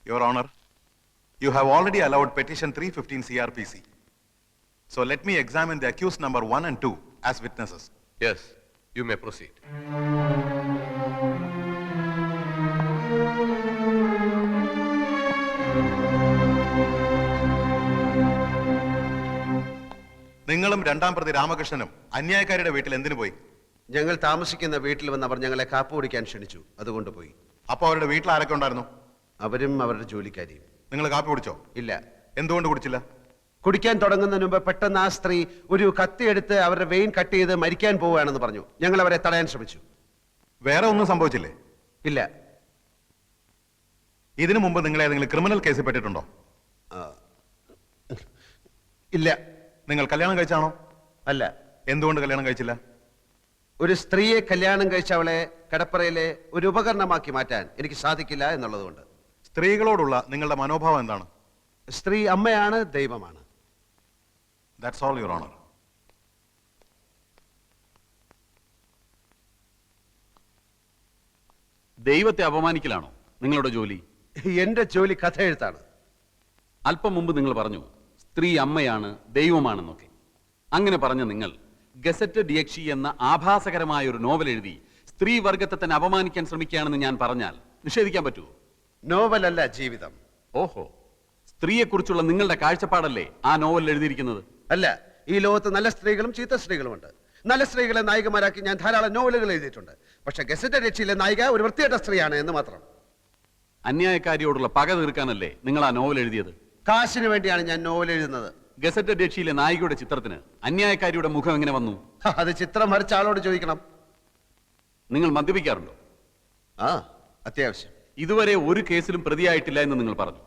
Your Honor, you have already allowed petition 315 CRPC. So let me examine the accused number 1 and 2 as witnesses. Yes, you may proceed. നിങ്ങളും രണ്ടാം പ്രതി രാമകൃഷ്ണനും അന്യായക്കാരുടെ വീട്ടിൽ എന്തിനു പോയി? ഞങ്ങൾ താമസിക്കുന്ന വീട്ടിൽ വന്നവർ ഞങ്ങളെ കാപ്പ് കുടിക്കാൻ ക്ഷണിച്ചു, അതുകൊണ്ട് പോയി. അപ്പോൾ അവരുടെ വീട്ടിൽ ആരൊക്കെ ഉണ്ടായിരുന്നു? അവരും അവരുടെ ജോലിക്കാരിയും. നിങ്ങൾ കാപ്പി കുടിച്ചോ? ഇല്ല. എന്തുകൊണ്ട് കുടിച്ചില്ല? കുടിക്കാൻ തുടങ്ങുന്നതിന് മുമ്പ് പെട്ടെന്ന് ആ സ്ത്രീ ഒരു കത്തിയെടുത്ത് അവരുടെ വെയിൻ കട്ട് ചെയ്ത് മരിക്കാൻ പോവുകയാണെന്ന് പറഞ്ഞു. ഞങ്ങൾ അവരെ തടയാൻ ശ്രമിച്ചു. വേറെ ഒന്നും സംഭവിച്ചില്ലേ? ഇല്ല. ഇതിനു മുമ്പ് നിങ്ങൾ ഏതെങ്കിലും ക്രിമിനൽ കേസിൽ പെട്ടിട്ടുണ്ടോ? ഇല്ല. നിങ്ങൾ കല്യാണം കഴിച്ചാണോ? അല്ല. എന്തുകൊണ്ട് കല്യാണം കഴിച്ചില്ല? ഒരു സ്ത്രീയെ കല്യാണം കഴിച്ച അവളെ കടപ്പറയിലെ ഒരു ഉപകരണമാക്കി മാറ്റാൻ എനിക്ക് സാധിക്കില്ല എന്നുള്ളതുകൊണ്ട്. സ്ത്രീകളോടുള്ള നിങ്ങളുടെ മനോഭാവം എന്താണ്? സ്ത്രീ അമ്മയാണ്, ദൈവമാണ്. That's all, Your Honor. ദൈവത്തെ അപമാനിക്കലാണോ നിങ്ങളുടെ ജോലി? എന്റെ ജോലി കഥ എഴുത്താണ്. അല്പം മുമ്പ് നിങ്ങൾ പറഞ്ഞു സ്ത്രീ അമ്മയാണ്, ദൈവമാണെന്നൊക്കെ. അങ്ങനെ പറഞ്ഞ നിങ്ങൾ ഗസറ്റ് ഡിയക്ഷി എന്ന ആഭാസകരമായ ഒരു നോവൽ എഴുതി സ്ത്രീ വർഗത്തെ തന്നെ അപമാനിക്കാൻ ശ്രമിക്കുകയാണെന്ന് ഞാൻ പറഞ്ഞാൽ നിഷേധിക്കാൻ പറ്റുമോ? നോവലല്ല, ജീവിതം. ഓഹോ, സ്ത്രീയെക്കുറിച്ചുള്ള നിങ്ങളുടെ കാഴ്ചപ്പാടല്ലേ ആ നോവലിൽ എഴുതിയിരിക്കുന്നത്? അല്ല, ഈ ലോകത്ത് നല്ല സ്ത്രീകളും ചീത്ത സ്ത്രീകളുമുണ്ട്. നല്ല സ്ത്രീകളെ നായികമാരാക്കി ഞാൻ ധാരാളം നോവലുകൾ എഴുതിയിട്ടുണ്ട്. പക്ഷെ ഗസറ്റ് രക്ഷയിലെ നായിക ഒരു വൃത്തികെട്ട സ്ത്രീയാണ് എന്ന് മാത്രം. അന്യായക്കാരിയോടുള്ള പക തീർക്കാനല്ലേ നിങ്ങൾ ആ നോവൽ എഴുതിയത്? കാശിന് വേണ്ടിയാണ് ഞാൻ നോവൽ എഴുതുന്നത്. ഗസറ്റ് രക്ഷയിലെ നായികയുടെ ചിത്രത്തിന് അന്യായക്കാരിയുടെ മുഖം എങ്ങനെ വന്നു? അത് ചിത്രം വരച്ച ആളോട് ചോദിക്കണം. നിങ്ങൾ മദ്യപിക്കാറുണ്ടോ? ആ, അത്യാവശ്യം. ഇതുവരെ ഒരു കേസിലും പ്രതിയായിട്ടില്ല എന്ന് നിങ്ങൾ പറഞ്ഞു.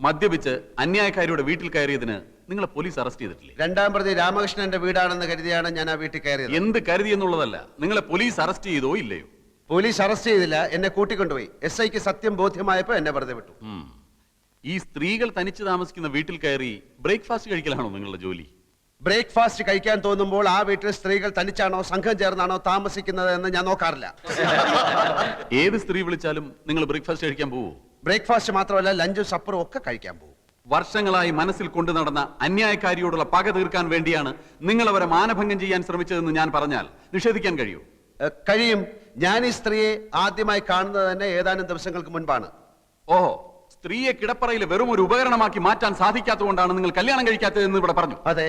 മദ്യപിച്ച് അന്യായക്കാരിയുടെ വീട്ടിൽ കയറിയതിന് നിങ്ങളെ പോലീസ് അറസ്റ്റ് ചെയ്തിട്ടില്ലേ? രണ്ടാം പ്രതി രാമകൃഷ്ണന്റെ വീടാണെന്ന് കരുതിയാണ് ഞാൻ ആ വീട്ടിൽ കയറിയത്. എന്ത് കരുതി എന്നുള്ളതല്ല, നിങ്ങളെ പോലീസ് അറസ്റ്റ് ചെയ്തോ ഇല്ലയോ? പോലീസ് അറസ്റ്റ് ചെയ്തില്ല, എന്നെ കൂട്ടിക്കൊണ്ടുപോയി. SI ക്ക് സത്യം ബോധ്യമായപ്പോ എന്നെ വെറുതെ വിട്ടു. ഈ സ്ത്രീകൾ തനിച്ച് താമസിക്കുന്ന വീട്ടിൽ കയറി ബ്രേക്ക്ഫാസ്റ്റ് കഴിക്കലാണോ നിങ്ങളുടെ ജോലി? ബ്രേക്ക്ഫാസ്റ്റ് കഴിക്കാൻ തോന്നുമ്പോൾ ആ വീട്ടിൽ സ്ത്രീകൾ തനിച്ചാണോ സംഘം ചേർന്നാണോ താമസിക്കുന്നത് എന്ന് ഞാൻ നോക്കാറില്ല. ഏത് സ്ത്രീ വിളിച്ചാലും നിങ്ങൾ ബ്രേക്ക്ഫാസ്റ്റ് കഴിക്കാൻ പോവോ? ബ്രേക്ക്ഫാസ്റ്റ് മാത്രമല്ല, ലഞ്ചും സപ്പറും ഒക്കെ കഴിക്കാൻ പോകും. വർഷങ്ങളായി മനസ്സിൽ കൊണ്ടു നടന്ന അന്യായക്കാരിയോടുള്ള പക തീർക്കാൻ വേണ്ടിയാണ് നിങ്ങൾ അവരെ മാനഭംഗം ചെയ്യാൻ ശ്രമിച്ചതെന്ന് ഞാൻ പറഞ്ഞാൽ നിഷേധിക്കാൻ കഴിയൂ? കഴിയും. ഞാൻ ഈ സ്ത്രീയെ ആദ്യമായി കാണുന്നത് തന്നെ ഏതാനും ദിവസങ്ങൾക്ക് മുൻപാണ്. ഓഹോ, സ്ത്രീയെ കിടപ്പറയിൽ വെറും ഒരു ഉപകരണമാക്കി മാറ്റാൻ സാധിക്കാത്തതുകൊണ്ടാണ് നിങ്ങൾ കല്യാണം കഴിക്കാത്തതെന്ന് ഇവിടെ പറഞ്ഞു. അതെ.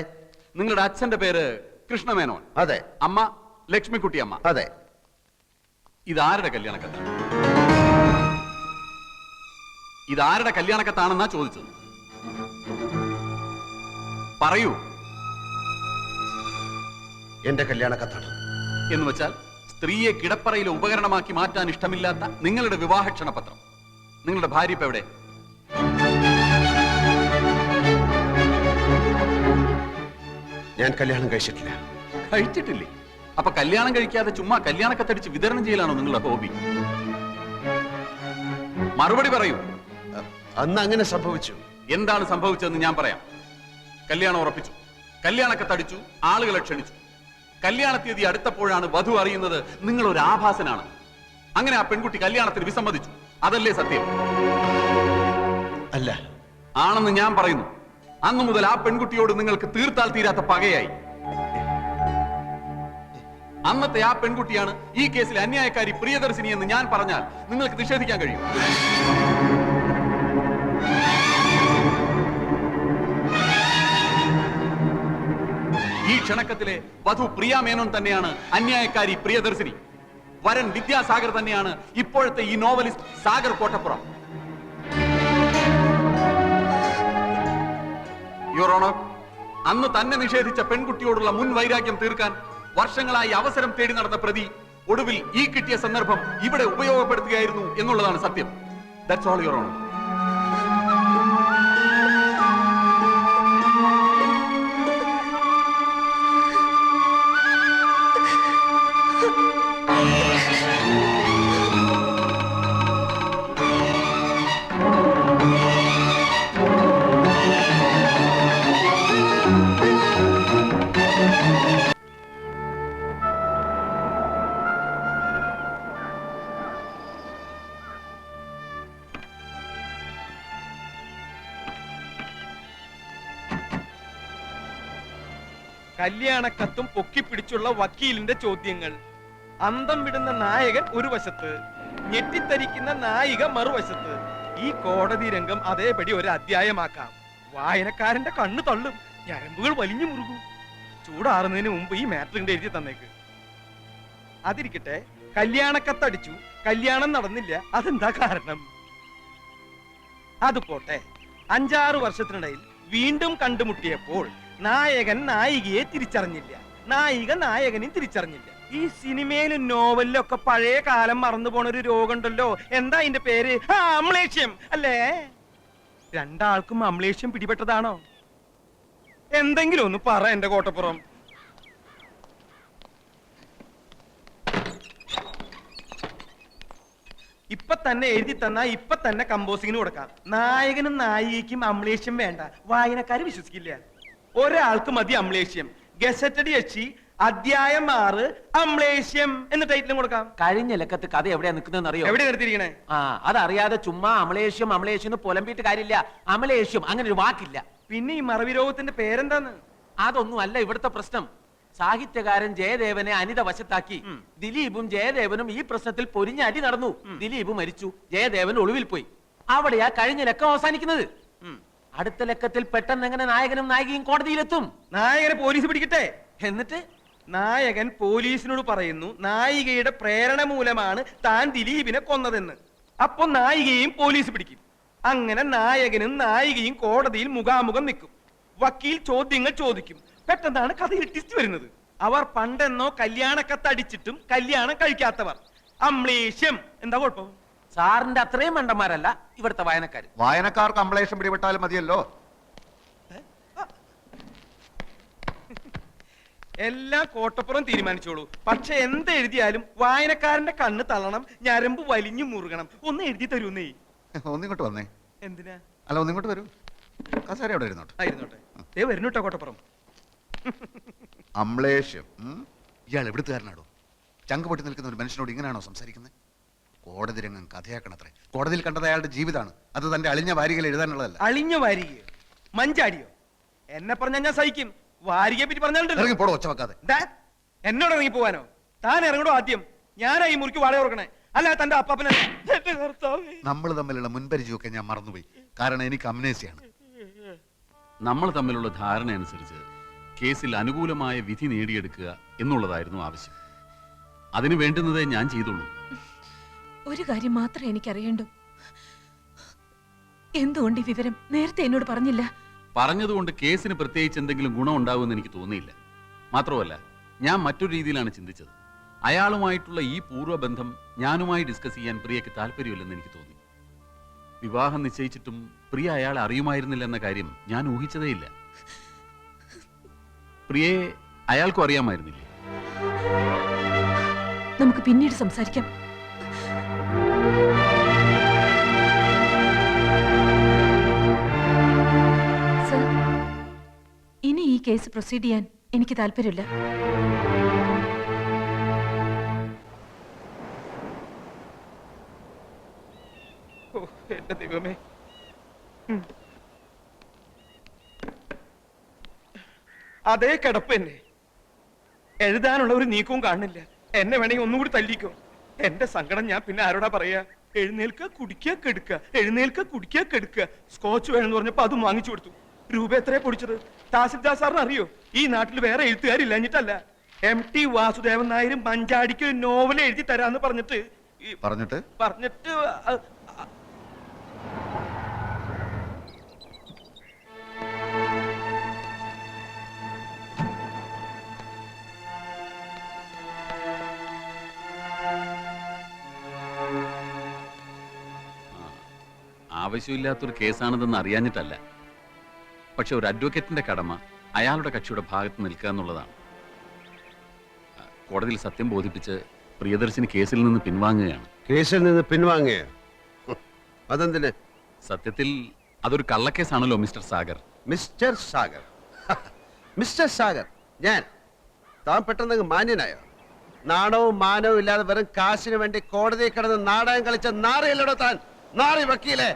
നിങ്ങളുടെ അച്ഛന്റെ പേര് കൃഷ്ണമേനോൻ. അതെ. അമ്മ ലക്ഷ്മിക്കുട്ടി അമ്മ. അതെ. ഇതാരുടെ കല്യാണക്കത്താണ്? ഇതാരുടെ കല്യാണക്കത്താണെന്നാ ചോദിച്ചത്. പറയൂ. എന്റെ കല്യാണക്കത്താണ്. എന്ന് വെച്ചാൽ സ്ത്രീയെ കിടപ്പറയിലെ ഉപകരണമാക്കി മാറ്റാൻ ഇഷ്ടമില്ലാത്ത നിങ്ങളുടെ വിവാഹ ക്ഷണപത്രം. നിങ്ങളുടെ ഭാര്യ ഇപ്പൊ എവിടെ? ഞാൻ കല്യാണം കഴിച്ചിട്ടില്ല. കഴിച്ചിട്ടില്ലേ? അപ്പൊ കല്യാണം കഴിക്കാതെ ചുമ്മാ കല്യാണക്കത്തടിച്ച് വിതരണം ചെയ്യലാണോ നിങ്ങളുടെ ഹോബി? മറുപടി പറയൂ. അന്ന് അങ്ങനെ സംഭവിച്ചു. എന്താണ് സംഭവിച്ചതെന്ന് ഞാൻ പറയാം. കല്യാണം ഉറപ്പിച്ചു, കല്യാണക്കത്തടിച്ചു, ആളുകളെ ക്ഷണിച്ചു. കല്യാണ തീയതി അടുത്തപ്പോഴാണ് വധു അറിയുന്നത് നിങ്ങൾ ഒരു ആഭാസനാണ്. അങ്ങനെ ആ പെൺകുട്ടി കല്യാണത്തിന് വിസമ്മതിച്ചു. അതല്ലേ സത്യം? അല്ല. ആണെന്ന് ഞാൻ പറയുന്നു. അന്നു മുതൽ ആ പെൺകുട്ടിയോട് നിങ്ങൾക്ക് തീർത്താൽ തീരാത്ത പകയായി. അന്നത്തെ ആ പെൺകുട്ടിയാണ് ഈ കേസിൽ അന്യായക്കാരി പ്രിയദർശിനി എന്ന് ഞാൻ പറഞ്ഞാൽ നിങ്ങൾക്ക് നിഷേധിക്കാൻ കഴിയും? ഈ ക്ഷണക്കത്തിലെ വധു പ്രിയ മേനോൻ തന്നെയാണ് അന്യായക്കാരി പ്രിയദർശിനി. വരൻ വിദ്യാസാഗർ തന്നെയാണ് ഇപ്പോഴത്തെ ഈ novelist Sagar Kottappuram. Your honour, അന്ന് തന്നെ നിഷേധിച്ച പെൺകുട്ടിയോടുള്ള മുൻ വൈരാഗ്യം തീർക്കാൻ വർഷങ്ങളായി അവസരം തേടി നടന്ന പ്രതി ഒടുവിൽ ഈ കിട്ടിയ സന്ദർഭം ഇവിടെ ഉപയോഗപ്പെടുത്തുകയായിരുന്നു എന്നുള്ളതാണ് സത്യം. That's all, your honour. കല്യാണക്കത്തും പൊക്കിപ്പിടിച്ചുള്ള വക്കീലിന്റെ ചോദ്യങ്ങൾ, അന്തം വിടുന്ന നായകൻ ഒരു വശത്ത്, ഞെട്ടിത്തരിക്കുന്ന നായിക മറുവശത്ത്. ഈ കോടതി രംഗം അതേപടി ഒരു അധ്യായമാക്കാം. വായനക്കാരന്റെ കണ്ണ് തള്ളും, ഞരമ്പുകൾ വലിഞ്ഞു മുറുകും. ചൂടാറുന്നതിന് മുമ്പ് ഈ മാറ്ററിന്റെ എഴുതി തന്നേക്ക്. അതിരിക്കട്ടെ, കല്യാണക്കത്തടിച്ചു, കല്യാണം നടന്നില്ല, അതെന്താ കാരണം? അത് പോട്ടെ, 5-6 വർഷത്തിനിടയിൽ വീണ്ടും കണ്ടുമുട്ടിയപ്പോൾ നായകൻ നായികയെ തിരിച്ചറിഞ്ഞില്ല, നായിക നായകനെയും തിരിച്ചറിഞ്ഞില്ല. ഈ സിനിമയിലും നോവലിലും ഒക്കെ പഴയ കാലം മറന്നു പോണ ഒരു രോഗമുണ്ടല്ലോ, എന്താ അതിന്റെ പേര്? അമ്ലേഷ്യം അല്ലേ? രണ്ടാൾക്കും അമ്ലേഷ്യം പിടിപെട്ടതാണോ? എന്തെങ്കിലും ഒന്ന് പറ എന്റെ കോട്ടപ്പുറം. ഇപ്പൊ തന്നെ എഴുതി തന്നാ ഇപ്പൊ തന്നെ കമ്പോസിങ്ങിന് കൊടുക്കാം. നായകനും നായികയ്ക്കും അമ്ലേഷ്യം വേണ്ട, വായനക്കാര് വിശ്വസിക്കില്ല. ഒരാൾക്ക് മതി അമ്ലേഷ്യം. ഗസറ്റഡ് യക്ഷി അധ്യായം 6 അമ്ലേഷ്യം എന്ന ടൈറ്റിലും കൊടുക്കാം. കഴിഞ്ഞ ലക്കത്ത് കഥ എവിടെയാ നിൽക്കുന്നതെന്ന് അറിയോ? എവിടെ എടുത്തിരിക്കണേ? അതറിയാതെ ചുമ്മാ അമലേഷ്യം അമലേഷ്യം പുലമ്പിയിട്ട് കാര്യമില്ല. അമലേഷ്യം അങ്ങനെ ഒരു വാക്കില്ല. പിന്നെ ഈ മറവി രോഗത്തിന്റെ പേരെന്താന്ന്? അതൊന്നും അല്ല ഇവിടുത്തെ പ്രശ്നം. സാഹിത്യകാരൻ ജയദേവനെ അനിത വശത്താക്കി ദിലീപും ജയദേവനും ഈ പ്രശ്നത്തിൽ പൊരിഞ്ഞ അടി നടന്നു. ദിലീപ് മരിച്ചു, ജയദേവൻ ഒളിവിൽ പോയി. അവിടെയാ കഴിഞ്ഞ ലക്കം അവസാനിക്കുന്നത്. അടുത്ത ലക്കത്തിൽ പെട്ടെന്ന് എങ്ങനെ നായകനും നായികയും കോടതിയിലെത്തും? നായകനെ പോലീസ് പിടിക്കട്ടെ. എന്നിട്ട് നായകൻ പോലീസിനോട് പറയുന്നു നായികയുടെ പ്രേരണ മൂലമാണ് താൻ ദിലീപിനെ കൊന്നതെന്ന്. അപ്പൊ നായികയും പോലീസ് പിടിക്കും. അങ്ങനെ നായകനും നായികയും കോടതിയിൽ മുഖാമുഖം നിൽക്കും. വക്കീൽ ചോദ്യങ്ങൾ ചോദിക്കും. പെട്ടെന്നാണ് കഥയിൽ ട്വിസ്റ്റ് വരുന്നത്. അവർ പണ്ടെന്നോ കല്യാണക്കത്തടിച്ചിട്ടും കല്യാണം കഴിക്കാത്തവർ. അമ്ലേഷ്യം. എന്താ കുഴപ്പം? സാറിന്റെ അത്രയും മണ്ടന്മാരല്ല ഇവിടുത്തെ വായനക്കാര്. വായനക്കാർക്ക് അമ്ലേഷം പിടിപെട്ടാലും മതിയല്ലോ. എല്ലാം കോട്ടപ്പുറം തീരുമാനിച്ചോളൂ. പക്ഷെ എന്ത് എഴുതിയാലും വായനക്കാരന്റെ കണ്ണ് തള്ളണം, ഞരമ്പ് വലിഞ്ഞു മുറുകണം. ഒന്ന് എഴുതി തരൂന്നേ. ഒന്നിങ്ങോട്ട് വന്നേ. എന്തിനാ? അല്ല, ഒന്നിങ്ങോട്ട് വരൂ. കസേര അവിടെ ഇരുന്നോട്ടെ. ആയിരുന്നോട്ടെ. വരുന്നുട്ടോ കോട്ടപ്പുറം. അമ്ലേഷ്യം. ഇയാൾ എവിടുത്തുകാരനാടോ? ചങ്ക് പൊട്ടി നിൽക്കുന്ന ഒരു മനുഷ്യനോട് ഇങ്ങനെയാണോ സംസാരിക്കുന്നത്? കോടതി രംഗം കഥയാക്കണത്രേ. കോടതിയിൽ കണ്ടത് അയാളുടെ ജീവിതമാണ്. അത് തന്റെ അളിഞ്ഞ വാരികയിൽ എഴുതാനുള്ളതല്ല. അളിഞ്ഞ വാരിക? മഞ്ചാടിയോ? എന്നെ പറഞ്ഞാൽ ഞാൻ സഹിക്കും. വാരികയെ പറ്റി പറഞ്ഞാൽ ഇറങ്ങി പോടോ, ഒച്ച വെക്കാതെ. എന്നോട് ഇറങ്ങി പോവാനോ? താൻ ഇറങ്ങടോ ആദ്യം. ഞാനാ ഈ മുറിക്ക് വാടക കൊടുക്കണേ, അല്ല തന്റെ അപ്പാപ്പനെ. നമ്മൾ തമ്മിലുള്ള മുൻപരിചയമൊക്കെ ഞാൻ മറന്നുപോയി. കാരണം എനിക്ക് അമ്നേസിയാണ്. നമ്മൾ തമ്മിലുള്ള ധാരണ അനുസരിച്ച് കേസിൽ അനുകൂലമായ വിധി നേടിയെടുക്കുക എന്നുള്ളതായിരുന്നു ആവശ്യം. അതിനു വേണ്ടുന്നതേ ഞാൻ ചെയ്തുള്ളൂ. ഒരു കാര്യം മാത്രമേ എനിക്കറിയണ്ടൂ. എന്തുകൊണ്ട് ഈ വിവരം നേരത്തെ എന്നോട് പറഞ്ഞില്ല? പറഞ്ഞതുകൊണ്ട് കേസിന് പ്രത്യേകിച്ച് എന്തെങ്കിലും ഗുണം ഉണ്ടാകുമെന്ന് എനിക്ക് തോന്നിയില്ല. മാത്രമല്ല, ഞാൻ മറ്റൊരു രീതിയിലാണ് ചിന്തിച്ചത്. അയാളുമായിട്ടുള്ള ഈ പൂർവ്വബന്ധം ഞാനുമായി ഡിസ്കസ് ചെയ്യാൻ പ്രിയയ്ക്ക് താല്പര്യമില്ലെന്ന് എനിക്ക് തോന്നി. വിവാഹം നിശ്ചയിച്ചിട്ടും പ്രിയ അയാളെ അറിയുമായിരുന്നില്ല എന്ന കാര്യം ഞാൻ ഊഹിച്ചതേയില്ല. പ്രിയയെ അയാൾക്കും അറിയാമായിരുന്നില്ലേ? നമുക്ക് പിന്നീട് സംസാരിക്കാം. സർ, ഇനി ഈ കേസ് പ്രൊസീഡ് ചെയ്യാൻ എനിക്ക് താല്പര്യമില്ല. എന്റെ ദൈവമേ. അതേ കിടപ്പ് തന്നെ. എഴുതാനുള്ള ഒരു നീക്കവും കാണുന്നില്ല. എന്നെ വേണമെങ്കിൽ ഒന്നുകൂടി തല്ലിക്കോ. എന്റെ സങ്കടം ഞാൻ പിന്നെ ആരോടാ പറയാ? എഴുന്നേൽക്ക കുടിക്കുക കെടുക്കുക, എഴുന്നേൽക്ക കുടിക്കുക കെടുക്കുക. സ്കോച്ച് വേണമെന്ന് പറഞ്ഞപ്പോ അതും വാങ്ങിച്ചു കൊടുത്തു. രൂപ എത്രയാ പൊടിച്ചത്? തഹസിൽദാർ സാറിന് അറിയോ? ഈ നാട്ടിൽ വേറെ എഴുത്തുകാരില്ലഞ്ഞിട്ടല്ല. MT വാസുദേവൻ നായർ മഞ്ചാടിക്ക് ഒരു നോവൽ എഴുതി തരാന്ന് പറഞ്ഞിട്ട് ആവശ്യമില്ലാത്തൊരു കേസാണിതെന്ന് അറിയാഞ്ഞിട്ടല്ല. പക്ഷെ ഒരു അഡ്വക്കേറ്റിന്റെ കടമ അയാളുടെ കക്ഷിയുടെ ഭാഗത്ത് നിൽക്കുക എന്നുള്ളതാണ്. കോടതിയിൽ സത്യം ബോധിപ്പിച്ച് പ്രിയദർശിനി കേസിൽ നിന്ന് പിൻവാങ്ങുകയാണ്. കേസിൽ നിന്ന് പിൻവാങ്ങുക? അതെന്തിന്? സത്യത്തിൽ അതൊരു കള്ളക്കേസാണല്ലോ mister Sagar. Mister Sagar? Mister Sagar ഞാൻ? താൻ പെട്ടെന്ന് മാന്യനായോ? നാണവും മാനവും ഇല്ലാതെ വെറും കാശിന് വേണ്ടി കോടതിയിൽ കിടന്ന് നാടകം കളിച്ച നാറിയല്ലോടോ താൻ? നാറി വക്കീലേ,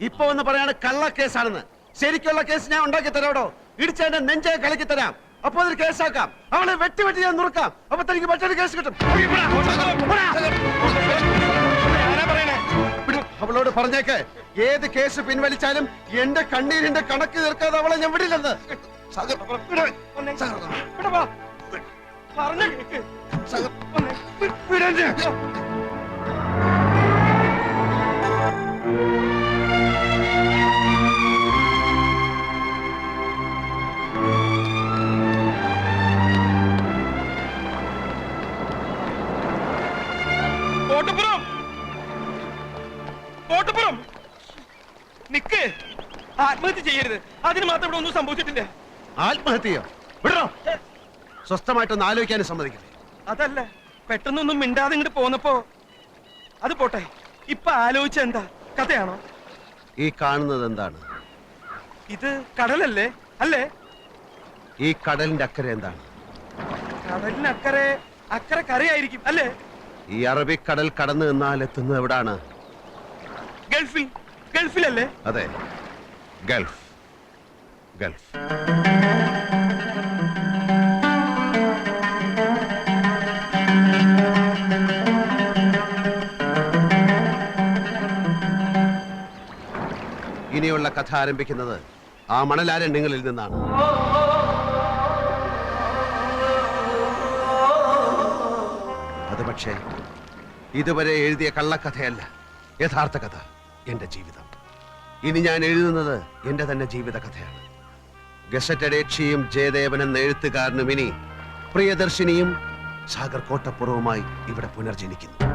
ഇപ്പൊ ഒന്ന് പറയാണ് കള്ളക്കേസാണെന്ന്. ശരിക്കുള്ള കേസ് ഞാൻ ഉണ്ടാക്കി തരാടോ. ഇടിച്ചതിന്റെ നെഞ്ചെ കളിക്കി തരാം. അപ്പൊ അതിൽ കേസാക്കാം. അവളെ വെട്ടി വെട്ടി ഞാൻ നുറുക്കാം. അപ്പൊ തനിക്ക് മറ്റൊരു കേസ് കിട്ടും. അവളോട് പറഞ്ഞേക്ക്, ഏത് കേസ് പിൻവലിച്ചാലും എന്റെ കണ്ണീരിന്റെ കണക്ക് തീർക്കാതെ അവളെ ഞാൻ വിടില്ലെന്ന്. പറഞ്ഞ കേക്ക്. കോട്ടപ്പുറം കോട്ടപ്പുറം നിക്ക്, ആത്മഹത്യ ചെയ്യരുത്. അതിന് മാത്രം ഇവിടെ ഒന്നും സംഭവിച്ചിട്ടില്ല. ആത്മഹത്യയോ? വിടണോ? സ്വസ്ഥമായിട്ടൊന്ന് ആലോചിക്കാനും സമ്മതിക്കില്ലേ? അതല്ല, പെട്ടെന്നൊന്നും മിണ്ടാതെ ഇങ്ങോട്ട് പോന്നപ്പോ. അത് പോട്ടെ, ഇപ്പൊ ആലോചിച്ച എന്താ? കഥയാണോ? ഈ കാണുന്നത് എന്താണ്? ഇത് കടലല്ലേ? അല്ലേ? ഈ കടലിന്റെ അക്കരെ എന്താണ്? കടലിനക്കരെ അക്കരെ കരയായിരിക്കും അല്ലേ? ഈ അറബിക്കടൽ കടന്നു നിന്നാൽ എത്തുന്നത് എവിടാണ്? ഗൾഫിൽ. ഗൾഫിലല്ലേ? അതെ, ഗൾഫ്. ഗൾഫ്. ഇനിയുള്ള കഥ ആരംഭിക്കുന്നത് ആ മണലാരണ്യങ്ങളിൽ നിന്നാണ്. അത് പക്ഷേ ഇതുവരെ എഴുതിയ കള്ളക്കഥയല്ല, യഥാർത്ഥ കഥ, എന്റെ ജീവിതം. ഇനി ഞാൻ എഴുതുന്നത് എന്റെ തന്നെ ജീവിത കഥയാണ്. ഗസറ്റഡ് യക്ഷിയും ജയദേവൻ എന്ന എഴുത്തുകാരനും ഇനി പ്രിയദർശിനിയും സാഗർ കോട്ടപ്പുറവുമായി ഇവിടെ പുനർജനിക്കുന്നു.